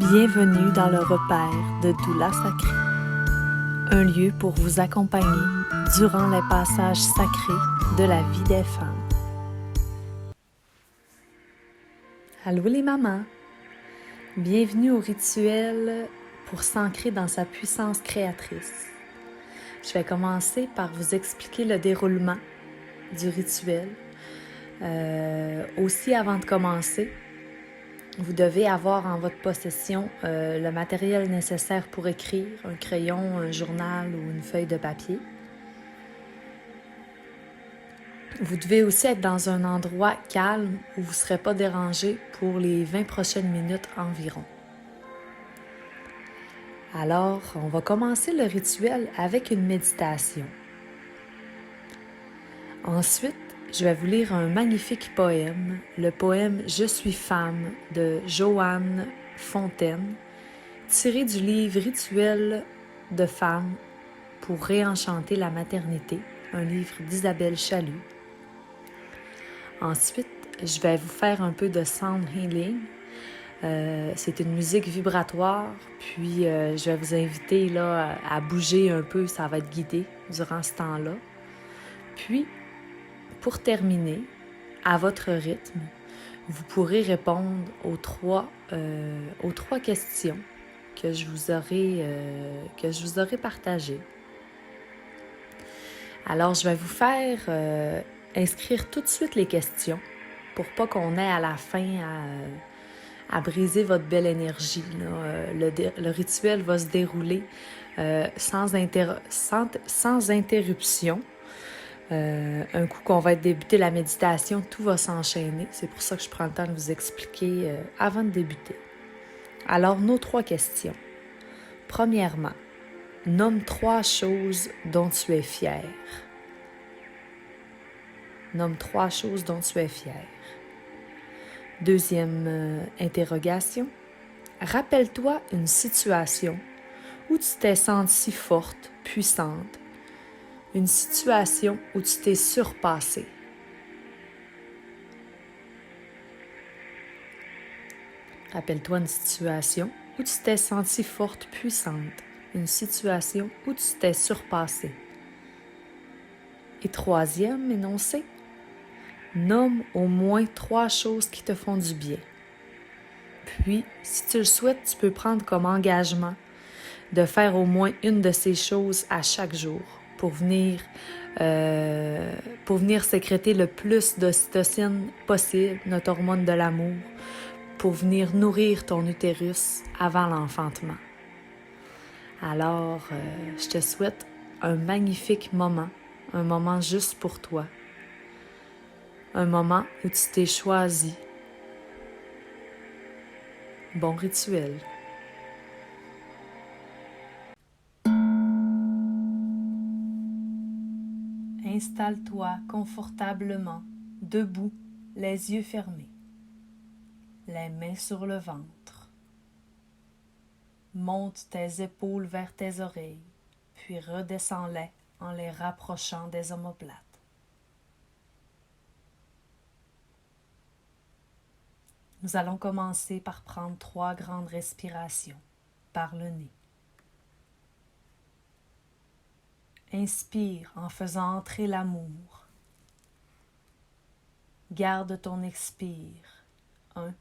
Bienvenue dans le repère de Doula Sacrée, un lieu pour vous accompagner durant les passages sacrés de la vie des femmes. Allô les mamans! Bienvenue au rituel pour s'ancrer dans sa puissance créatrice. Je vais commencer par vous expliquer le déroulement du rituel. Aussi, avant de commencer, vous devez avoir en votre possession le matériel nécessaire pour écrire, un crayon, un journal ou une feuille de papier. Vous devez aussi être dans un endroit calme où vous ne serez pas dérangé pour les 20 prochaines minutes environ. Alors, on va commencer le rituel avec une méditation. Ensuite, je vais vous lire un magnifique poème, le poème « Je suis femme » de Joanne Fontaine, tiré du livre « Rituel de femmes pour réenchanter la maternité », un livre d'Isabelle Chaloux. Ensuite, je vais vous faire un peu de sound healing. C'est une musique vibratoire, puis je vais vous inviter là, à bouger un peu, ça va être guidé durant ce temps-là. Puis, pour terminer, à votre rythme, vous pourrez répondre aux trois questions que je vous aurai partagées. Alors, je vais vous faire inscrire tout de suite les questions pour pas qu'on ait à la fin à briser votre belle énergie. Le rituel va se dérouler sans interruption. Un coup qu'on va débuter la méditation, tout va s'enchaîner. C'est pour ça que je prends le temps de vous expliquer avant de débuter. Alors, nos 3 questions. Premièrement, nomme 3 choses dont tu es fière. Nomme 3 choses dont tu es fière. Deuxième interrogation. Rappelle-toi une situation où tu t'es sentie forte, puissante. Une situation où tu t'es surpassée. Rappelle-toi une situation où tu t'es sentie forte, puissante. Une situation où tu t'es surpassée. Et troisième énoncé. Nomme au moins 3 choses qui te font du bien. Puis, si tu le souhaites, tu peux prendre comme engagement de faire au moins une de ces choses à chaque jour pour venir sécréter le plus d'ocytocine possible, notre hormone de l'amour, pour venir nourrir ton utérus avant l'enfantement. Alors, je te souhaite un magnifique moment, un moment juste pour toi, un moment où tu t'es choisi. Bon rituel. Installe-toi confortablement, debout, les yeux fermés, les mains sur le ventre. Monte tes épaules vers tes oreilles, puis redescends-les en les rapprochant des omoplates. Nous allons commencer par prendre 3 grandes respirations par le nez. Inspire en faisant entrer l'amour. Garde ton expire. 1,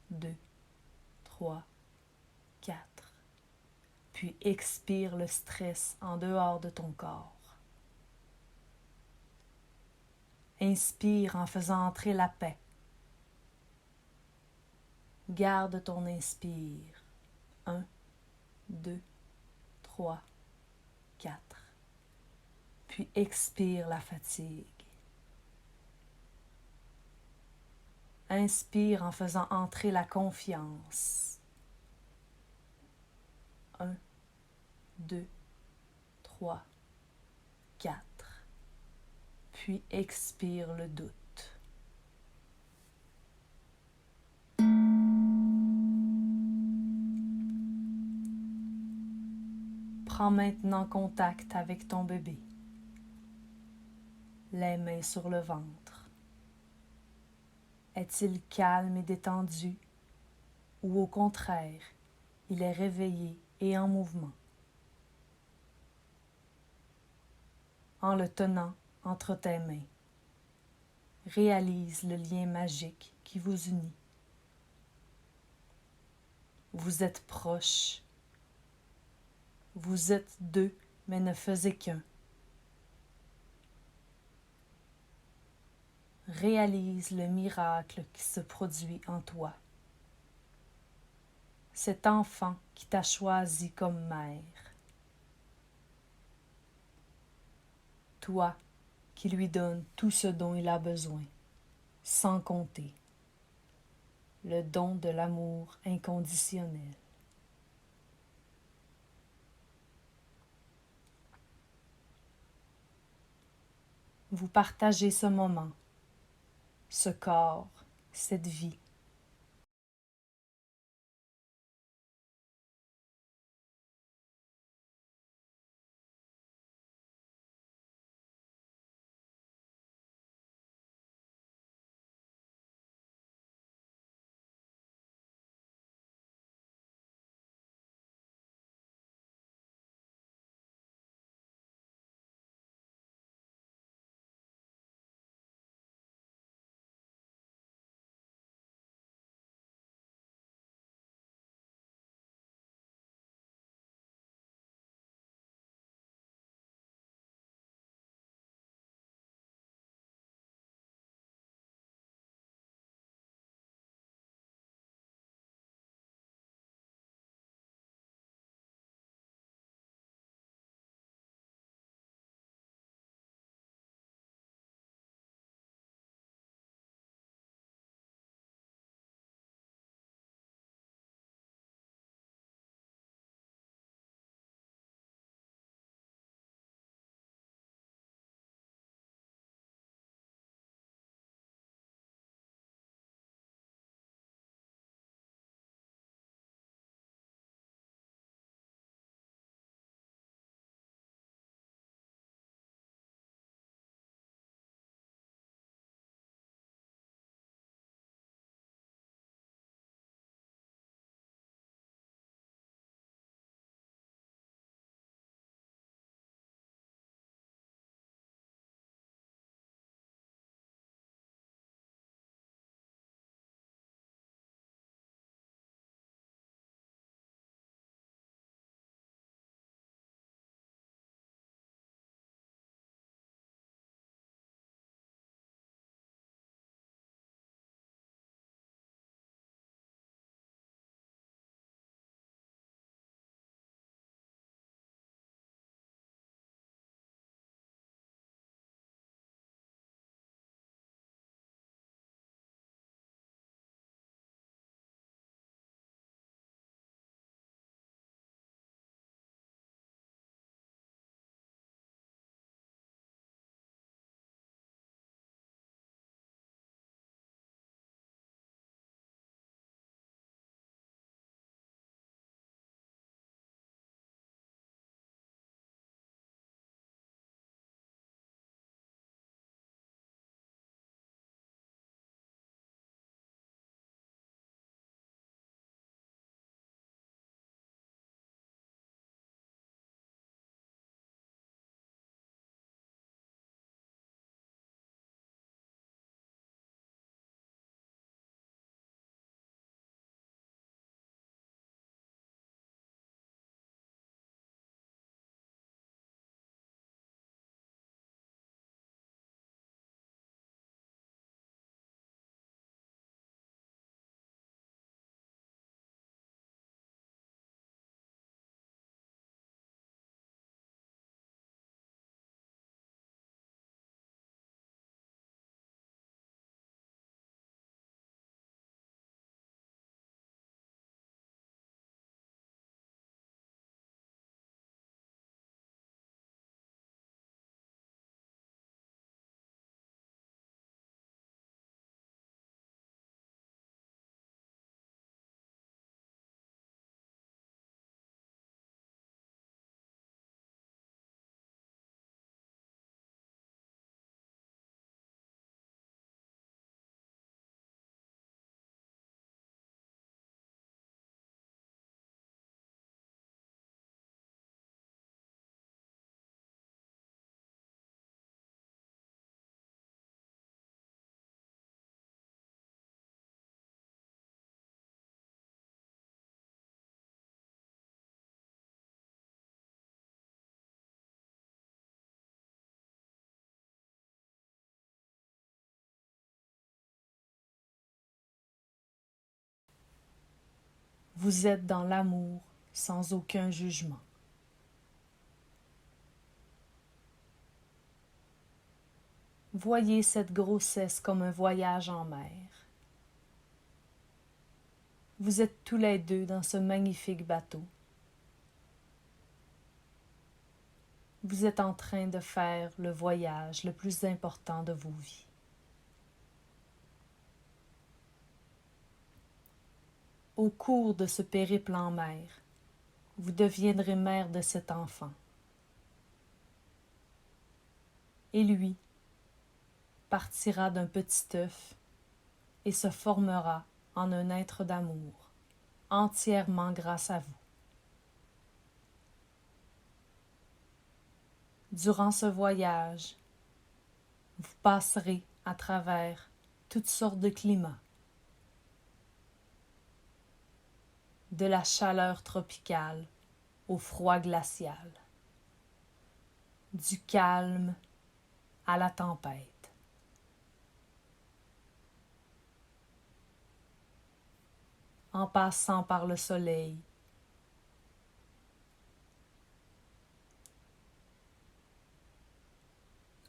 2, 3, 4. Puis expire le stress en dehors de ton corps. Inspire en faisant entrer la paix. Garde ton inspire. 1, 2, 3, 4. Puis expire la fatigue. Inspire en faisant entrer la confiance. 1, 2, 3, 4. Puis expire le doute. Prends maintenant contact avec ton bébé. Les mains sur le ventre. Est-il calme et détendu? ou au contraire, il est réveillé et en mouvement. En le tenant entre tes mains, réalise le lien magique qui vous unit. Vous êtes proches. Vous êtes deux, mais ne faisiez qu'un. Réalise le miracle qui se produit en toi. Cet enfant qui t'a choisi comme mère. Toi qui lui donnes tout ce dont il a besoin, sans compter. Le don de l'amour inconditionnel. Vous partagez ce moment, ce corps, cette vie. Vous êtes dans l'amour sans aucun jugement. Voyez cette grossesse comme un voyage en mer. Vous êtes tous les deux dans ce magnifique bateau. Vous êtes en train de faire le voyage le plus important de vos vies. Au cours de ce périple en mer, vous deviendrez mère de cet enfant. Et lui partira d'un petit œuf et se formera en un être d'amour, entièrement grâce à vous. Durant ce voyage, vous passerez à travers toutes sortes de climats, de la chaleur tropicale au froid glacial, du calme à la tempête. En passant par le soleil,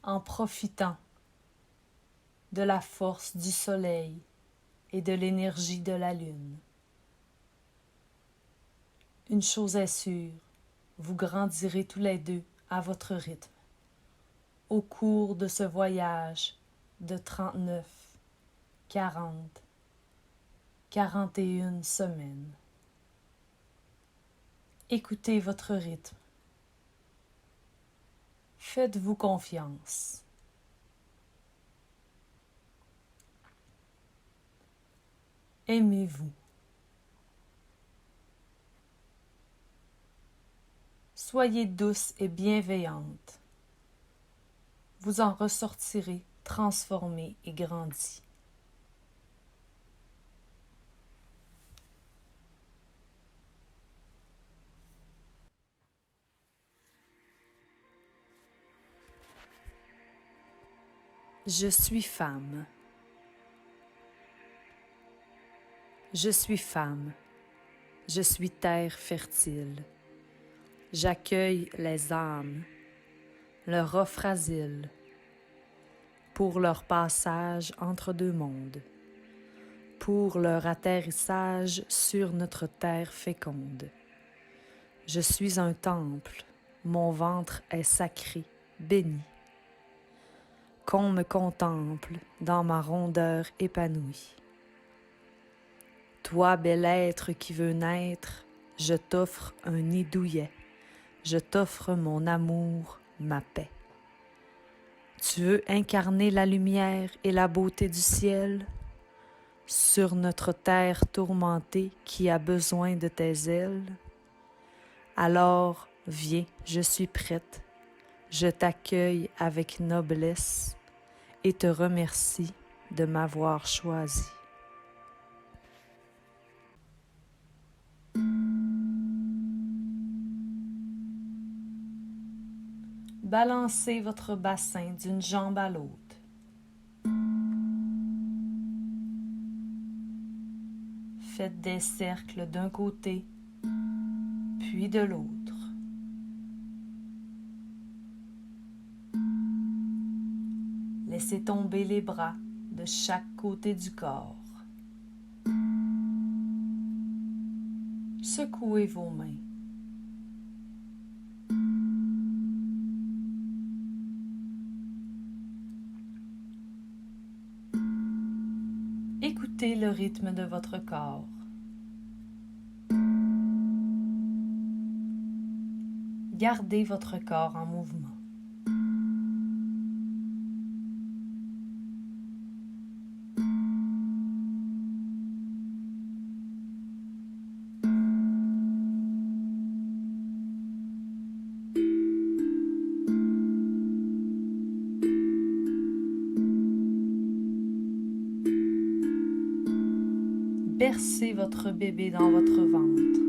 en profitant de la force du soleil et de l'énergie de la lune. Une chose est sûre, vous grandirez tous les deux à votre rythme au cours de ce voyage de 39, 40, 41 semaines. Écoutez votre rythme. Faites-vous confiance. Aimez-vous. Soyez douce et bienveillante. Vous en ressortirez transformé et grandi. Je suis femme. Je suis femme. Je suis terre fertile. J'accueille les âmes, leur offre asile, pour leur passage entre deux mondes, pour leur atterrissage sur notre terre féconde. Je suis un temple, mon ventre est sacré, béni. Qu'on me contemple dans ma rondeur épanouie. Toi, bel être qui veux naître, je t'offre un nid douillet, je t'offre mon amour, ma paix. Tu veux incarner la lumière et la beauté du ciel sur notre terre tourmentée qui a besoin de tes ailes? Alors, viens, je suis prête, je t'accueille avec noblesse et te remercie de m'avoir choisi. Balancez votre bassin d'une jambe à l'autre. Faites des cercles d'un côté, puis de l'autre. Laissez tomber les bras de chaque côté du corps. Secouez vos mains. Écoutez le rythme de votre corps. Gardez votre corps en mouvement. Bercez votre bébé dans votre ventre.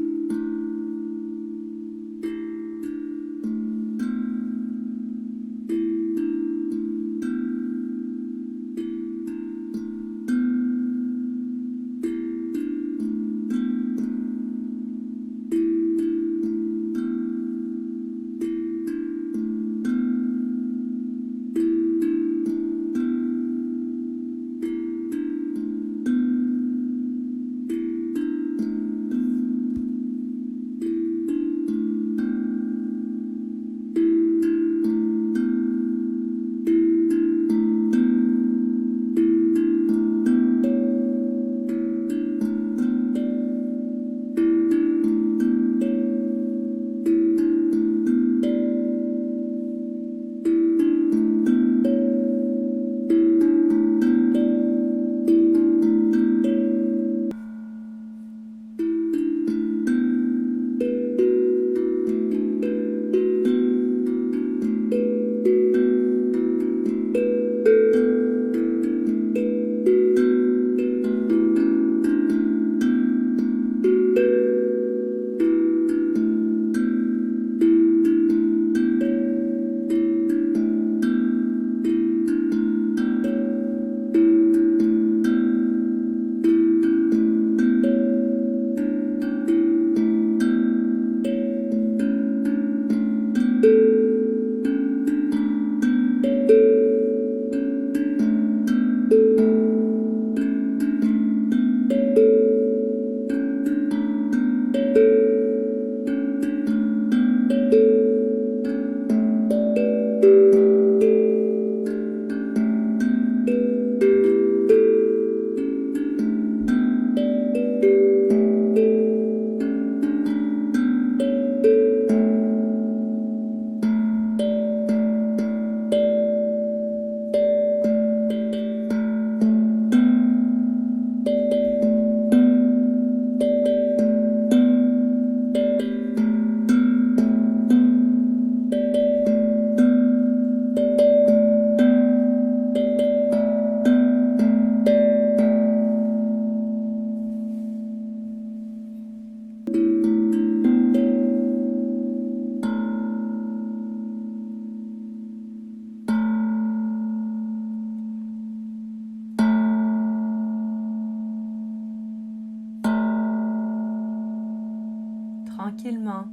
tranquillement,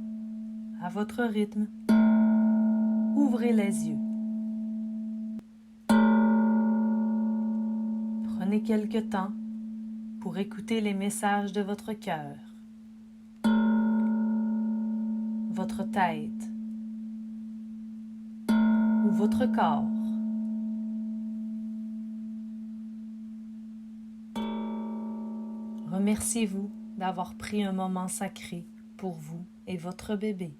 à votre rythme, ouvrez les yeux. Prenez quelque temps pour écouter les messages de votre cœur, votre tête ou votre corps. Remerciez-vous d'avoir pris un moment sacré pour vous et votre bébé.